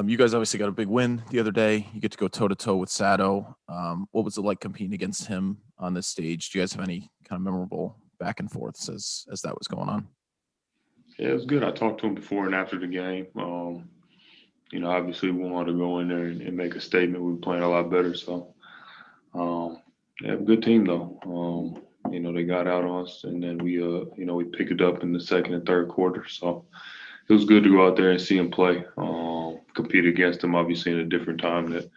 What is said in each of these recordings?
You guys obviously got a big win the other day. You get to go toe to toe with Sato. What was it like competing against him on this stage? Do you guys have any kind of memorable back and forths as that was going on? Yeah, it was good. I talked to him before and after the game. Obviously we wanted to go in there and make a statement. We were playing a lot better. So, yeah, good team though. They got out on us, and then we picked it up in the second and third quarter. So it was good to go out there and see him play. Compete against him, obviously, in a different time that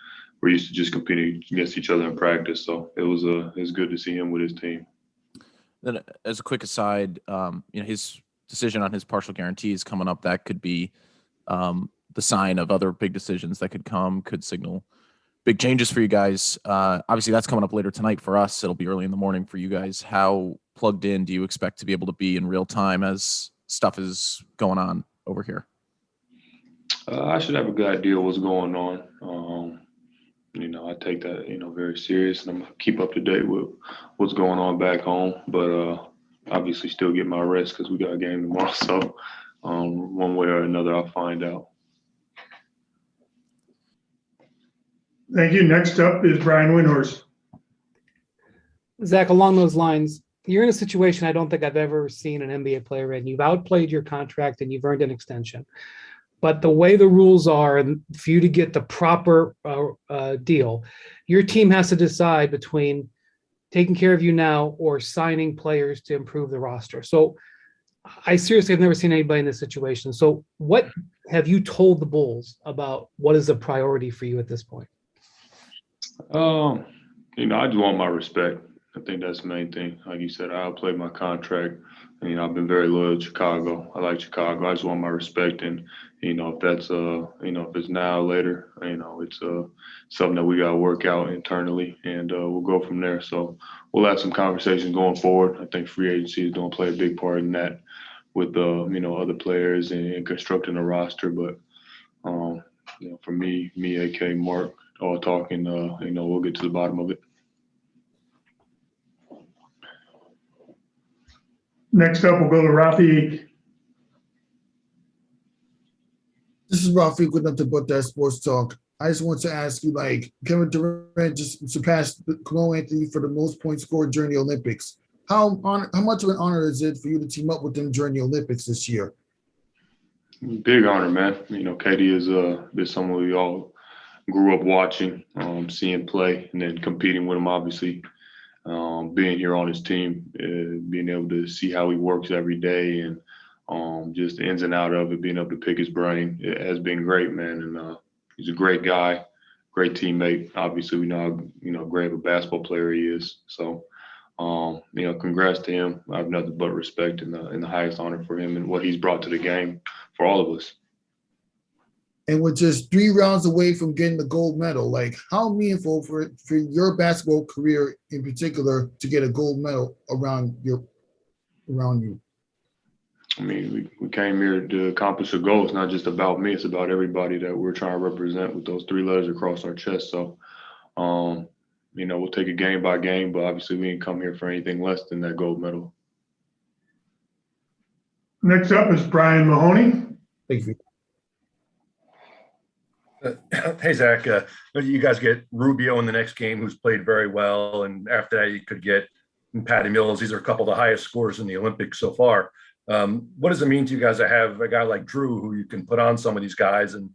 we're used to just competing against each other in practice. So it was good to see him with his team. Then, as a quick aside, his decision on his partial guarantees coming up, that could be the sign of other big decisions that could signal big changes for you guys. Obviously, that's coming up later tonight for us. It'll be early in the morning for you guys. How plugged in do you expect to be able to be in real time as stuff is going on over here? I should have a good idea what's going on. I take that, very serious, and I'm gonna keep up to date with what's going on back home. But obviously, still get my rest because we got a game tomorrow. So one way or another, I'll find out. Thank you. Next up is Brian Windhorst. Zach, along those lines, you're in a situation I don't think I've ever seen an NBA player in. You've outplayed your contract and you've earned an extension. But the way the rules are, and for you to get the proper deal, your team has to decide between taking care of you now or signing players to improve the roster. So I seriously have never seen anybody in this situation. So what have you told the Bulls about what is a priority for you at this point? I just want my respect. I think that's the main thing. Like you said, I outplayed my contract. I've been very loyal to Chicago. I like Chicago. I just want my respect. And, if that's, if it's now or later, it's something that we got to work out internally, and we'll go from there. So we'll have some conversations going forward. I think free agency is going to play a big part in that with, other players and constructing a roster. But, for me, AK, Mark, all talking, we'll get to the bottom of it. Next up, we'll go to Rafi. This is Rafi with Nothing But That Sports Talk. I just want to ask you, Kevin Durant just surpassed Carmelo Anthony for the most points scored during the Olympics. How much of an honor is it for you to team up with them during the Olympics this year? Big honor, man. KD is someone we all grew up watching, seeing play, and then competing with him, obviously. Being here on his team, being able to see how he works every day, and just the ins and out of it, being able to pick his brain, it has been great, man. And he's a great guy, great teammate. Obviously, we know how great of a basketball player he is. So, congrats to him. I have nothing but respect and the highest honor for him and what he's brought to the game for all of us. And we're just 3 rounds away from getting the gold medal. How meaningful for your basketball career in particular to get a gold medal around you? We came here to accomplish a goal. It's not just about me. It's about everybody that we're trying to represent with those 3 letters across our chest. So, we'll take it game by game, but obviously we didn't come here for anything less than that gold medal. Next up is Brian Mahoney. Thank you. Hey, Zach, you guys get Rubio in the next game, who's played very well. And after that, you could get Patty Mills. These are a couple of the highest scorers in the Olympics so far. What does it mean to you guys to have a guy like Drew who you can put on some of these guys and,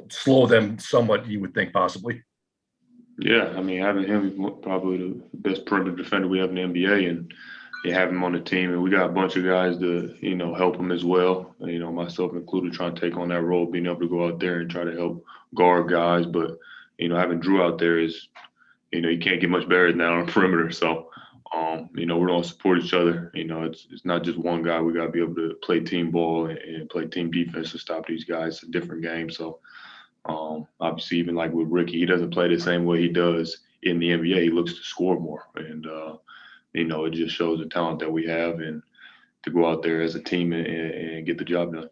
slow them somewhat, you would think, possibly? Yeah, having him is probably the best perimeter defender we have in the NBA, and you have him on the team, and we got a bunch of guys to, help him as well. Myself included, trying to take on that role, being able to go out there and try to help guard guys. But, having Drew out there is, you can't get much better than that on the perimeter. So, we're going to support each other. It's not just one guy. We got to be able to play team ball and play team defense to stop these guys. It's a different game. So, obviously, even like with Ricky, he doesn't play the same way he does in the NBA. He looks to score more. And, it just shows the talent that we have and to go out there as a team and get the job done.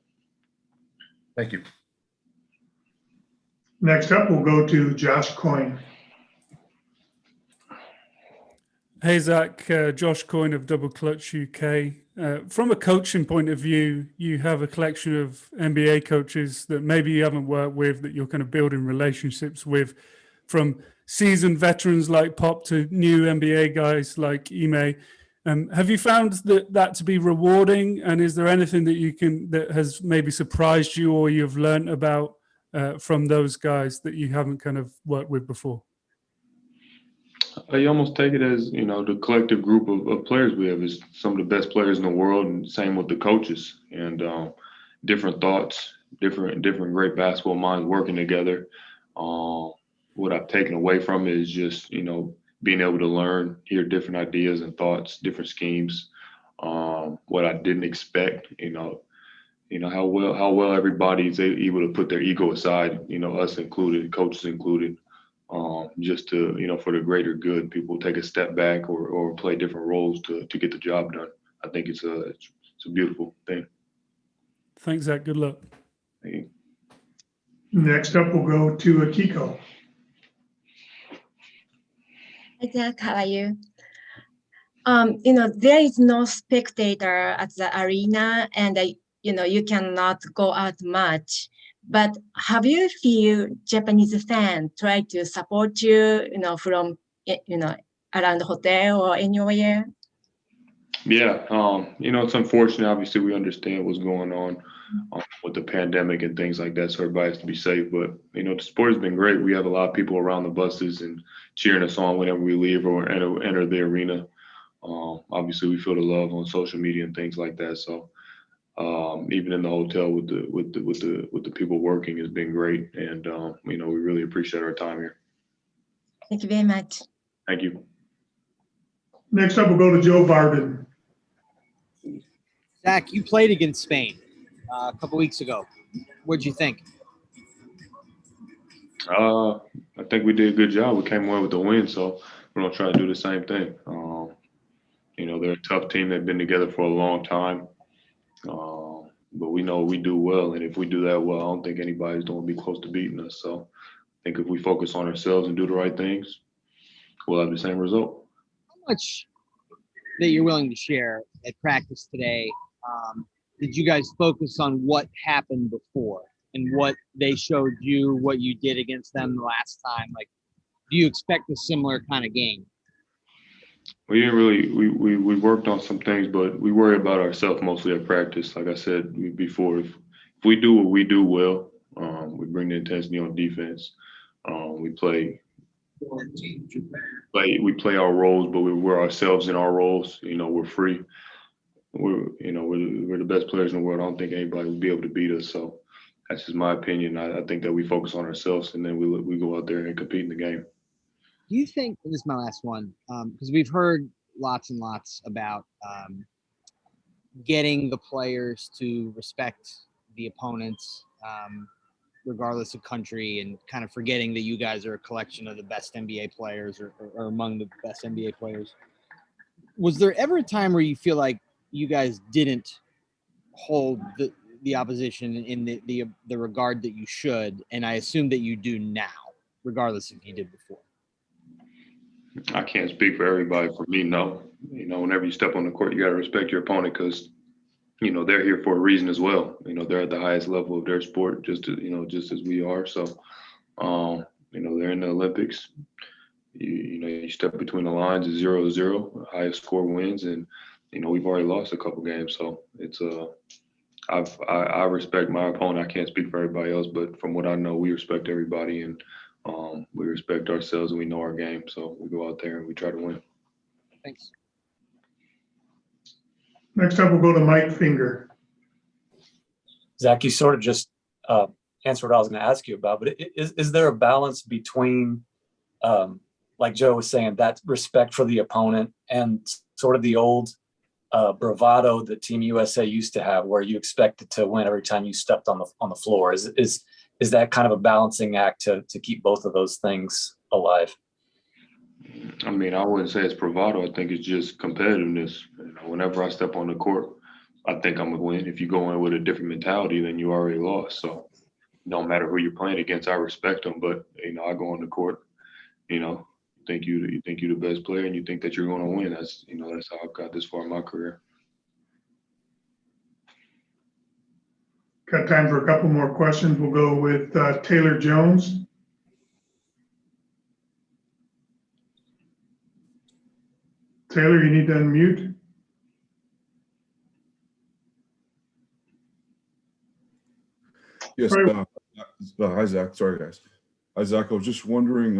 Thank you. Next up, we'll go to Josh Coyne. Hey, Zach. Josh Coyne of Double Clutch UK. from a coaching point of view, you have a collection of NBA coaches that maybe you haven't worked with, that you're kind of building relationships with, from seasoned veterans like Pop to new NBA guys like Ime. Have you found that to be rewarding? And is there anything that has maybe surprised you or you've learned about from those guys that you haven't kind of worked with before? You almost take it as, the collective group of players we have is some of the best players in the world, and same with the coaches, and different thoughts, different great basketball minds working together. What I've taken away from it is just, being able to learn, hear different ideas and thoughts, different schemes. What I didn't expect, how well everybody's able to put their ego aside, us included, coaches included. Just to, for the greater good, people take a step back or play different roles to get the job done. I think it's a beautiful thing. Thanks, Zach. Good luck. Thank you. Next up, we'll go to Akiko. Hi, Zach, how are you? There is no spectator at the arena, and you cannot go out much. But have you feel Japanese fan try to support you, from around the hotel or anywhere? Yeah, it's unfortunate. Obviously, we understand what's going on with the pandemic and things like that, so everybody has to be safe. But the sport has been great. We have a lot of people around the buses and cheering us on whenever we leave or enter the arena. Obviously, we feel the love on social media and things like that. So even in the hotel with the people working has been great, and we really appreciate our time here. Thank you very much. Thank you. Next up, we'll go to Joe Varden. Zach, you played against Spain a couple weeks ago. What'd you think? I think we did a good job. We came away with the win, so we're gonna try to do the same thing. They're a tough team. They've been together for a long time, but we know we do well. And if we do that well, I don't think anybody's going to be close to beating us. So I think if we focus on ourselves and do the right things, we'll have the same result. How much that you're willing to share at practice today, did you guys focus on what happened before and what they showed you, what you did against them the last time? Like, do you expect a similar kind of game? We didn't really. We worked on some things, but we worry about ourselves mostly at practice. Like I said before, if we do what we do well, we bring the intensity on defense. We play our roles, but we're ourselves in our roles. We're free. We're the best players in the world. I don't think anybody will be able to beat us. So that's just my opinion. I think that we focus on ourselves, and then we go out there and compete in the game. Do you think, and this is my last one, because we've heard lots and lots about getting the players to respect the opponents, regardless of country, and kind of forgetting that you guys are a collection of the best NBA players or among the best NBA players. Was there ever a time where you feel like you guys didn't hold the opposition in the regard that you should? And I assume that you do now, regardless if you did before. I can't speak for everybody. For me, no. Whenever you step on the court, you got to respect your opponent because, they're here for a reason as well. They're at the highest level of their sport, just as we are. So, they're in the Olympics. You step between the lines, it's 0-0. Highest score wins, and we've already lost a couple games. So it's I respect my opponent. I can't speak for everybody else, but from what I know, we respect everybody, and we respect ourselves, and we know our game. So we go out there and we try to win. Thanks. Next up, we'll go to Mike Finger. Zach, you sort of just answered what I was going to ask you about, but is there a balance between, like Joe was saying, that respect for the opponent and sort of the old bravado that Team USA used to have, where you expected to win every time you stepped on the floor? Is that kind of a balancing act to keep both of those things alive? I mean, I wouldn't say it's bravado. I think it's just competitiveness. Whenever I step on the court, I think I'm going to win. If you go in with a different mentality, then you already lost. So no matter who you're playing against, I respect them. But, I go on the court, you think you're the best player and you think that you're going to win. That's how I've got this far in my career. Got time for a couple more questions. We'll go with Taylor Jones. Taylor, you need to unmute. Yes, Sorry. hi Zach. Sorry guys. Hi Zach. I was just wondering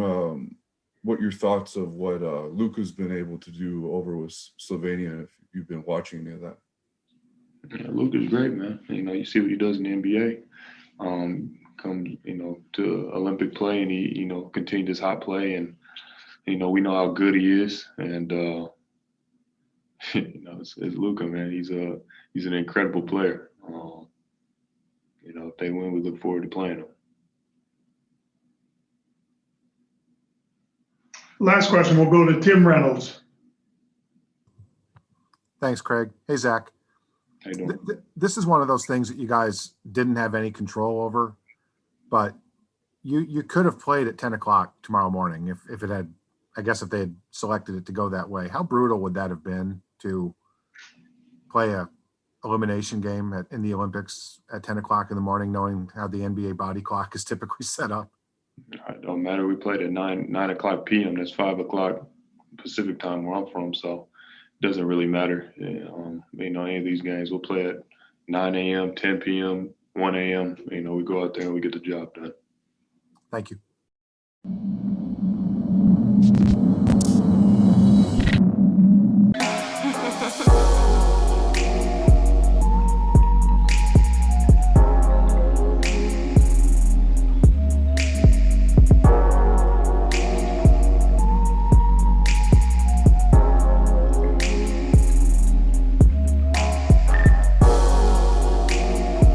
what your thoughts of what Luka's been able to do over with Slovenia. If you've been watching any of that. Yeah, Luka's great, man. You see what he does in the NBA. Comes, to Olympic play, and he, continued his hot play, and we know how good he is, and it's Luka, man. He's an incredible player. If they win, we look forward to playing him. Last question, we'll go to Tim Reynolds. Thanks, Craig. Hey, Zach. How you doing? This is one of those things that you guys didn't have any control over, but you could have played at 10 o'clock tomorrow morning if it had, I guess if they had selected it to go that way. How brutal would that have been to play a elimination game in the Olympics at 10 o'clock in the morning, knowing how the NBA body clock is typically set up? It don't matter. We played at 9 o'clock p.m. That's 5 o'clock Pacific time where I'm from, so it doesn't really matter. Any of these games we'll play at 9 a.m., 10 p.m., 1 a.m. We go out there and we get the job done. Thank you.